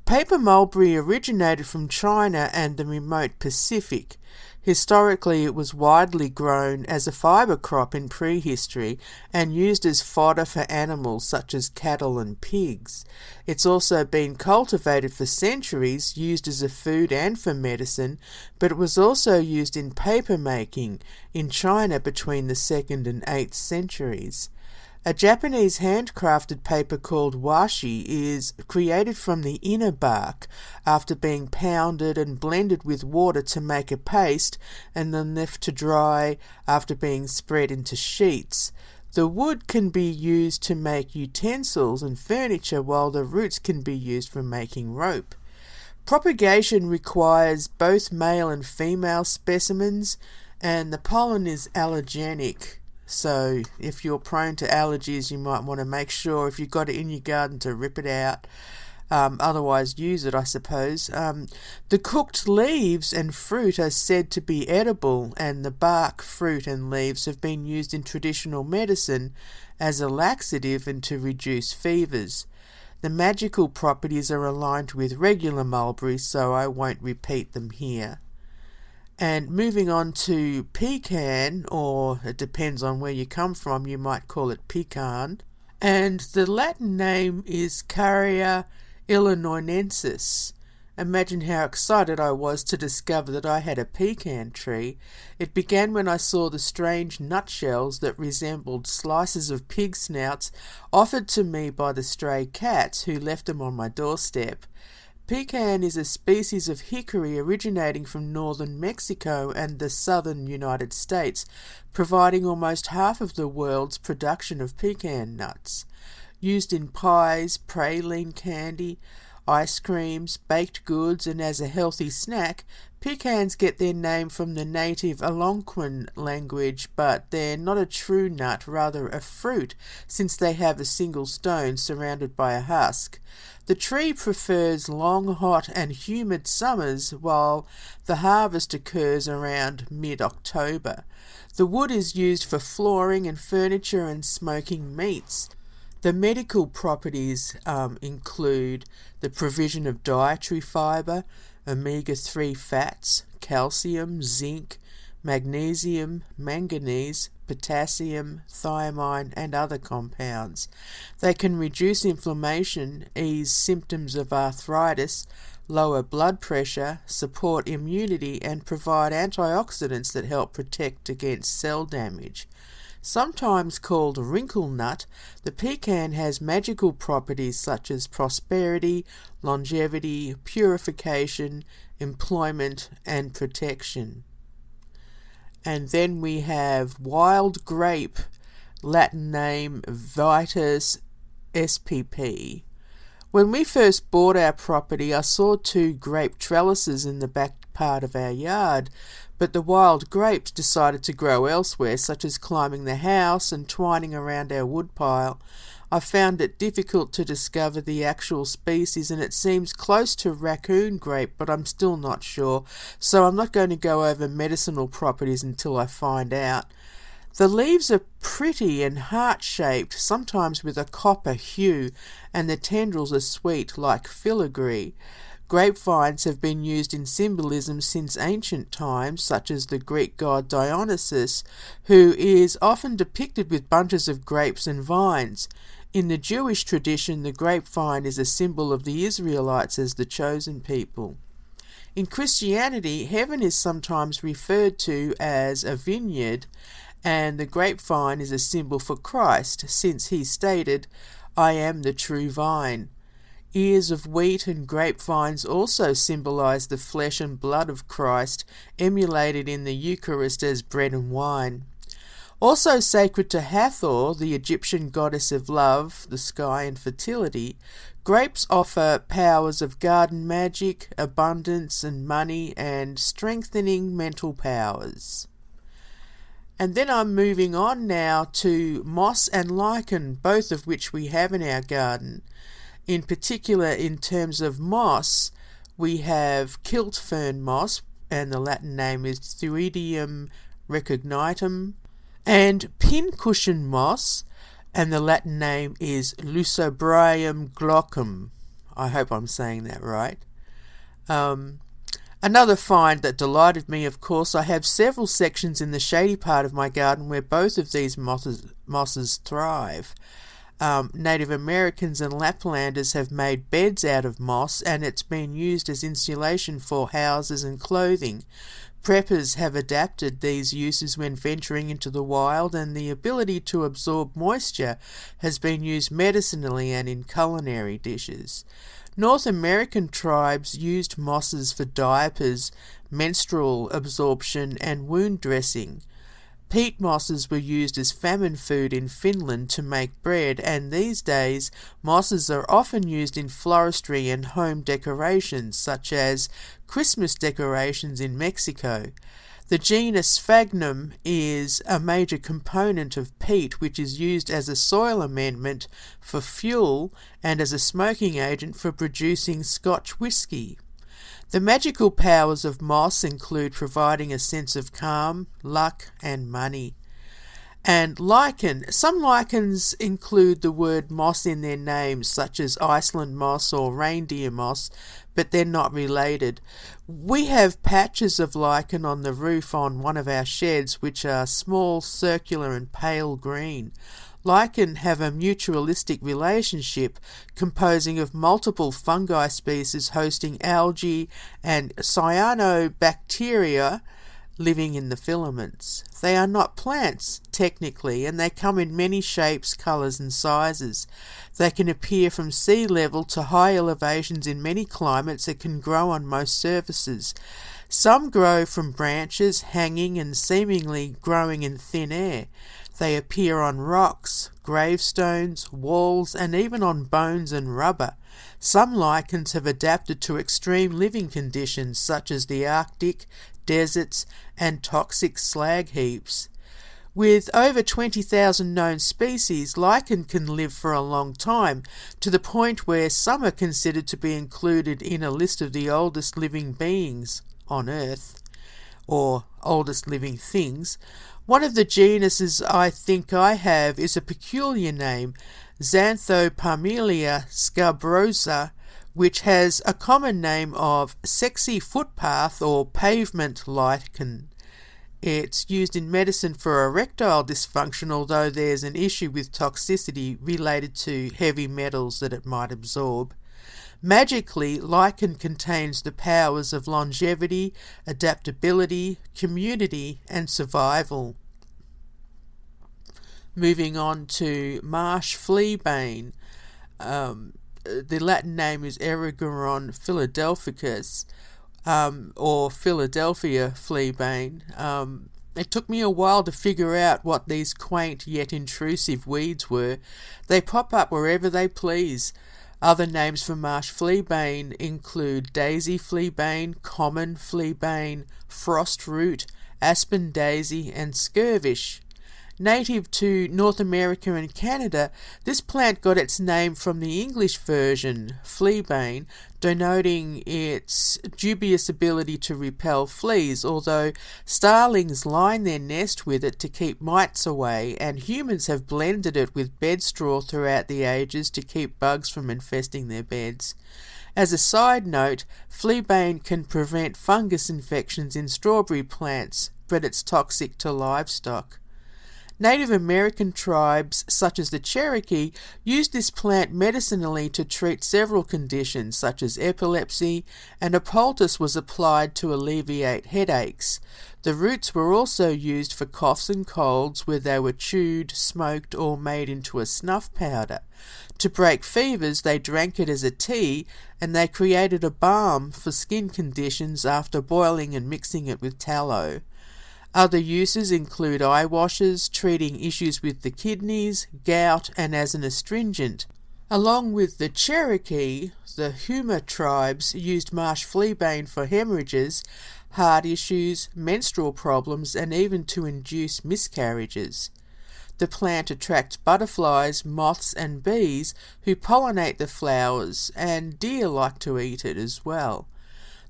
Paper mulberry originated from China and the remote Pacific. Historically, it was widely grown as a fibre crop in prehistory and used as fodder for animals such as cattle and pigs. It's also been cultivated for centuries, used as a food and for medicine, but it was also used in paper making in China between the 2nd and 8th centuries. A Japanese handcrafted paper called washi is created from the inner bark after being pounded and blended with water to make a paste and then left to dry after being spread into sheets. The wood can be used to make utensils and furniture, while the roots can be used for making rope. Propagation requires both male and female specimens, and the pollen is allergenic. So if you're prone to allergies, you might want to make sure, if you've got it in your garden, to rip it out. Otherwise use it, I suppose. The cooked leaves and fruit are said to be edible, and the bark, fruit and leaves have been used in traditional medicine as a laxative and to reduce fevers. The magical properties are aligned with regular mulberry, so I won't repeat them here. And moving on to pecan, or it depends on where you come from, you might call it pecan. And the Latin name is Carya illinoinensis. Imagine how excited I was to discover that I had a pecan tree. It began when I saw the strange nutshells that resembled slices of pig snouts offered to me by the stray cats who left them on my doorstep. Pecan is a species of hickory originating from northern Mexico and the southern United States, providing almost half of the world's production of pecan nuts. Used in pies, praline candy, ice creams, baked goods, and as a healthy snack, pecans get their name from the native Algonquin language, but they're not a true nut, rather a fruit, since they have a single stone surrounded by a husk. The tree prefers long, hot and humid summers, while the harvest occurs around mid-October. The wood is used for flooring and furniture and smoking meats. The medical properties include the provision of dietary fibre, omega-3 fats, calcium, zinc, magnesium, manganese, potassium, thiamine, and other compounds. They can reduce inflammation, ease symptoms of arthritis, lower blood pressure, support immunity, and provide antioxidants that help protect against cell damage. Sometimes called wrinkle nut, the pecan has magical properties such as prosperity, longevity, purification, employment, and protection. And then we have wild grape, Latin name Vitis spp. When we first bought our property, I saw 2 grape trellises in the back part of our yard, but the wild grapes decided to grow elsewhere, such as climbing the house and twining around our woodpile. I found it difficult to discover the actual species, and it seems close to raccoon grape, but I'm still not sure, so I'm not going to go over medicinal properties until I find out. The leaves are pretty and heart-shaped, sometimes with a copper hue, and the tendrils are sweet like filigree. Grapevines have been used in symbolism since ancient times, such as the Greek god Dionysus, who is often depicted with bunches of grapes and vines. In the Jewish tradition, the grapevine is a symbol of the Israelites as the chosen people. In Christianity, heaven is sometimes referred to as a vineyard, and the grapevine is a symbol for Christ, since he stated, "I am the true vine." Ears of wheat and grapevines also symbolize the flesh and blood of Christ, emulated in the Eucharist as bread and wine. Also sacred to Hathor, the Egyptian goddess of love, the sky and fertility, Grapes offer powers of garden magic, abundance and money, and strengthening mental powers. And then I'm moving on now to moss and lichen, both of which we have in our garden. In particular, in terms of moss, we have kilt fern moss, and the Latin name is Thuidium recognitum, and pincushion moss, and the Latin name is Lusobrium glaucum. I hope I'm saying that right. Another find that delighted me, of course, I have several sections in the shady part of my garden where both of these mosses thrive. Native Americans and Laplanders have made beds out of moss, and it's been used as insulation for houses and clothing. Preppers have adapted these uses when venturing into the wild, and the ability to absorb moisture has been used medicinally and in culinary dishes. North American tribes used mosses for diapers, menstrual absorption, and wound dressing. Peat mosses were used as famine food in Finland to make bread, and these days mosses are often used in floristry and home decorations, such as Christmas decorations in Mexico. The genus Sphagnum is a major component of peat, which is used as a soil amendment for fuel and as a smoking agent for producing Scotch whisky. The magical powers of moss include providing a sense of calm, luck, and money. And lichen. Some lichens include the word moss in their names, such as Iceland moss or reindeer moss, but they're not related. We have patches of lichen on the roof on one of our sheds, which are small, circular, and pale green. Lichen have a mutualistic relationship composing of multiple fungi species hosting algae and cyanobacteria living in the filaments. They are not plants, technically, and they come in many shapes, colours and sizes. They can appear from sea level to high elevations in many climates and can grow on most surfaces. Some grow from branches, hanging and seemingly growing in thin air. They appear on rocks, gravestones, walls, and even on bones and rubber. Some lichens have adapted to extreme living conditions such as the Arctic, deserts, and toxic slag heaps. With over 20,000 known species, lichen can live for a long time, to the point where some are considered to be included in a list of the oldest living beings on Earth, or oldest living things. One of the genuses I think I have is a peculiar name, Xanthoparmelia scabrosa, which has a common name of sexy footpath or pavement lichen. It's used in medicine for erectile dysfunction, although there's an issue with toxicity related to heavy metals that it might absorb. Magically, lichen contains the powers of longevity, adaptability, community, and survival. Moving on to marsh fleabane. The Latin name is Erigeron philadelphicus, or Philadelphia fleabane. It took me a while to figure out what these quaint yet intrusive weeds were. They pop up wherever they please. Other names for marsh fleabane include daisy fleabane, common fleabane, frost root, aspen daisy, and skirvish. Native to North America and Canada, this plant got its name from the English version, fleabane, denoting its dubious ability to repel fleas, although starlings line their nest with it to keep mites away, and humans have blended it with bed straw throughout the ages to keep bugs from infesting their beds. As a side note, fleabane can prevent fungus infections in strawberry plants, but it's toxic to livestock. Native American tribes, such as the Cherokee, used this plant medicinally to treat several conditions, such as epilepsy, and a poultice was applied to alleviate headaches. The roots were also used for coughs and colds, where they were chewed, smoked, or made into a snuff powder. To break fevers, they drank it as a tea, and they created a balm for skin conditions after boiling and mixing it with tallow. Other uses include eye washes, treating issues with the kidneys, gout, and as an astringent. Along with the Cherokee, the Huma tribes used marsh fleabane for hemorrhages, heart issues, menstrual problems, and even to induce miscarriages. The plant attracts butterflies, moths, and bees who pollinate the flowers, and deer like to eat it as well.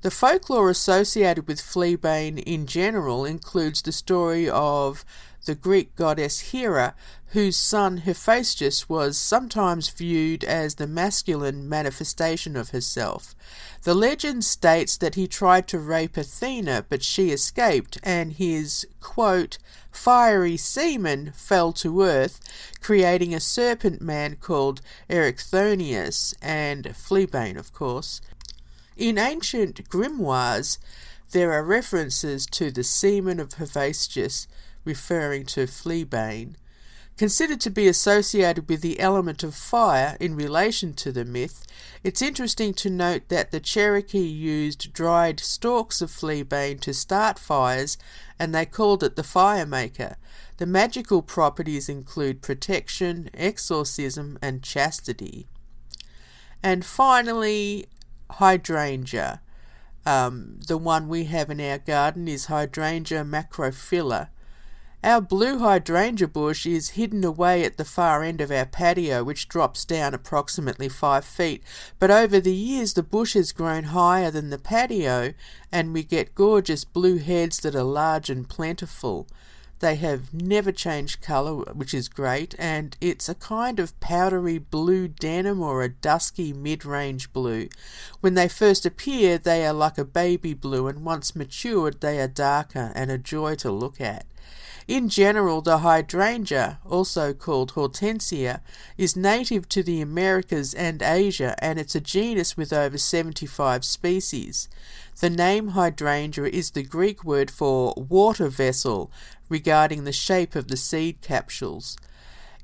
The folklore associated with fleabane in general includes the story of the Greek goddess Hera, whose son Hephaestus was sometimes viewed as the masculine manifestation of herself. The legend states that he tried to rape Athena, but she escaped, and his, quote, fiery semen fell to earth, creating a serpent man called Erycthonius, and fleabane, of course. In ancient grimoires, there are references to the semen of Hephaestus, referring to fleabane. Considered to be associated with the element of fire in relation to the myth, it's interesting to note that the Cherokee used dried stalks of fleabane to start fires, and they called it the fire maker. The magical properties include protection, exorcism, and chastity. And finally, hydrangea. The one we have in our garden is Hydrangea macrophylla. Our blue hydrangea bush is hidden away at the far end of our patio, which drops down approximately 5 feet, but over the years the bush has grown higher than the patio, and we get gorgeous blue heads that are large and plentiful. They have never changed colour, which is great, and it's a kind of powdery blue denim or a dusky mid-range blue. When they first appear, they are like a baby blue, and once matured, they are darker and a joy to look at. In general, the hydrangea, also called hortensia, is native to the Americas and Asia, and it's a genus with over 75 species. The name hydrangea is the Greek word for water vessel, regarding the shape of the seed capsules.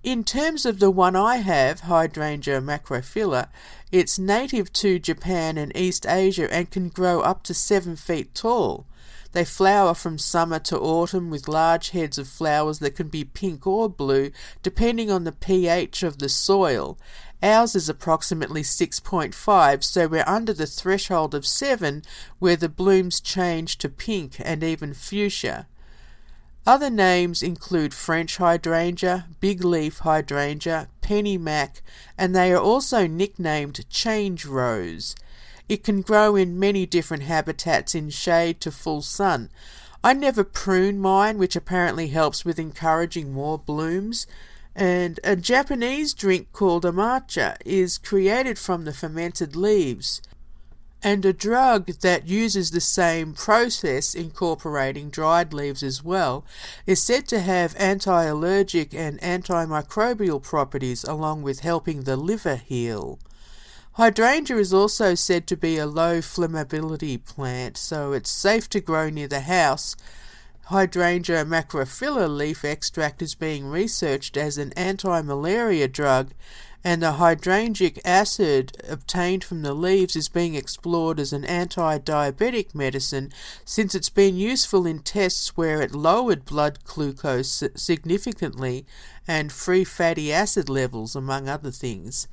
In terms of the one I have, Hydrangea macrophylla, it's native to Japan and East Asia and can grow up to 7 feet tall. They flower from summer to autumn with large heads of flowers that can be pink or blue, depending on the pH of the soil. Ours is approximately 6.5, so we're under the threshold of 7, where the blooms change to pink and even fuchsia. Other names include French hydrangea, big leaf hydrangea, penny mac, and they are also nicknamed change rose. It can grow in many different habitats in shade to full sun. I never prune mine, which apparently helps with encouraging more blooms. And a Japanese drink called matcha is created from the fermented leaves. And a drug that uses the same process, incorporating dried leaves as well, is said to have anti-allergic and antimicrobial properties, along with helping the liver heal. Hydrangea is also said to be a low flammability plant, so it's safe to grow near the house. Hydrangea macrophylla leaf extract is being researched as an anti-malaria drug, and the hydrangic acid obtained from the leaves is being explored as an anti-diabetic medicine, since it's been useful in tests where it lowered blood glucose significantly and free fatty acid levels, among other things.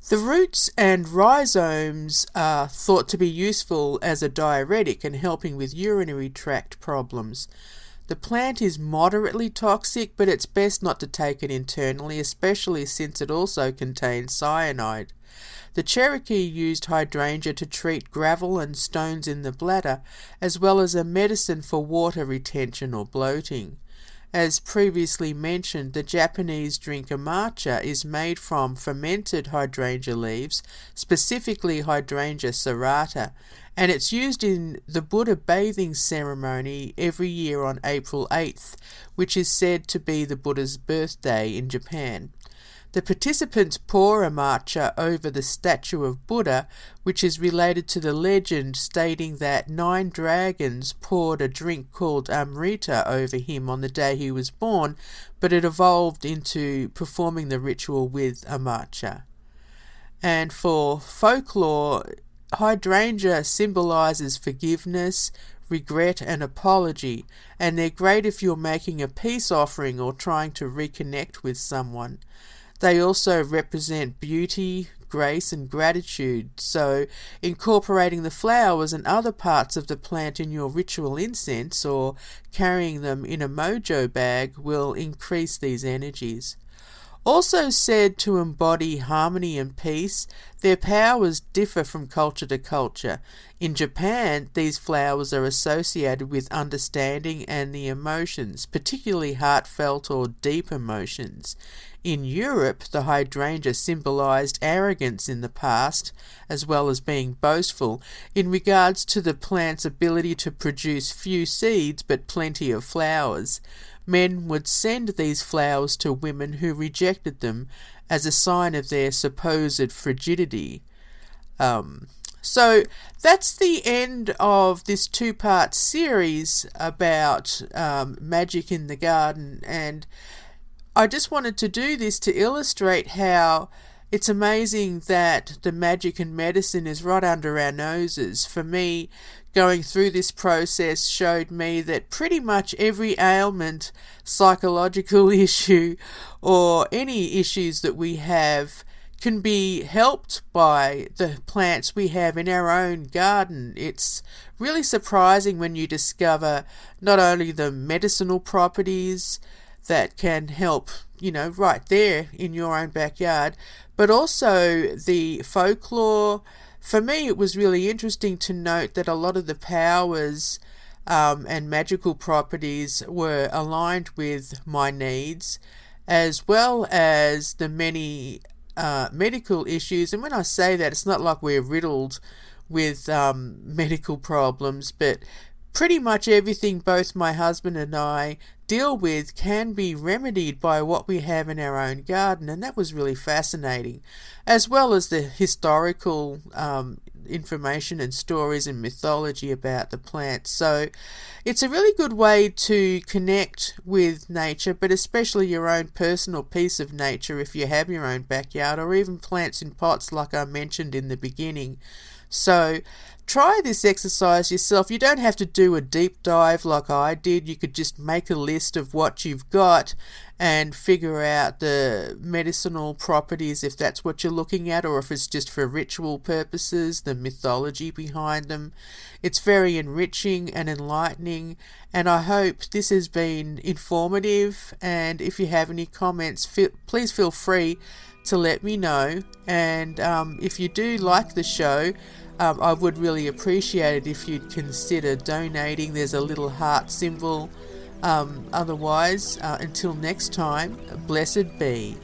The roots and rhizomes are thought to be useful as a diuretic and helping with urinary tract problems. The plant is moderately toxic, but it's best not to take it internally, especially since it also contains cyanide. The Cherokee used hydrangea to treat gravel and stones in the bladder, as well as a medicine for water retention or bloating. As previously mentioned, the Japanese drink matcha is made from fermented hydrangea leaves, specifically Hydrangea serrata, and it's used in the Buddha bathing ceremony every year on April 8th, which is said to be the Buddha's birthday in Japan. The participants pour a matcha over the statue of Buddha, which is related to the legend stating that 9 dragons poured a drink called Amrita over him on the day he was born, but it evolved into performing the ritual with a matcha. And for folklore, hydrangea symbolizes forgiveness, regret and apology, and they're great if you're making a peace offering or trying to reconnect with someone. They also represent beauty, grace and gratitude, so incorporating the flowers and other parts of the plant in your ritual incense or carrying them in a mojo bag will increase these energies. Also said to embody harmony and peace, their powers differ from culture to culture. In Japan, these flowers are associated with understanding and the emotions, particularly heartfelt or deep emotions. In Europe, the hydrangea symbolized arrogance in the past, as well as being boastful, in regards to the plant's ability to produce few seeds but plenty of flowers. Men would send these flowers to women who rejected them as a sign of their supposed frigidity. So that's the end of this two-part series about magic in the garden, and I just wanted to do this to illustrate how it's amazing that the magic and medicine is right under our noses. For me, going through this process showed me that pretty much every ailment, psychological issue, or any issues that we have can be helped by the plants we have in our own garden. It's really surprising when you discover not only the medicinal properties that can help, right there in your own backyard, but also the folklore. For me, it was really interesting to note that a lot of the powers and magical properties were aligned with my needs, as well as the many medical issues. And when I say that, it's not like we're riddled with medical problems, but pretty much everything both my husband and I deal with can be remedied by what we have in our own garden, and that was really fascinating, as well as the historical information and stories and mythology about the plants. So it's a really good way to connect with nature, but especially your own personal piece of nature if you have your own backyard, or even plants in pots like I mentioned in the beginning. So try this exercise yourself. You don't have to do a deep dive like I did. You could just make a list of what you've got and figure out the medicinal properties if that's what you're looking at, or if it's just for ritual purposes, the mythology behind them. It's very enriching and enlightening, and I hope this has been informative. And if you have any comments, please feel free to let me know. And if you do like the show, I would really appreciate it if you'd consider donating. There's a little heart symbol. Otherwise, until next time, blessed be.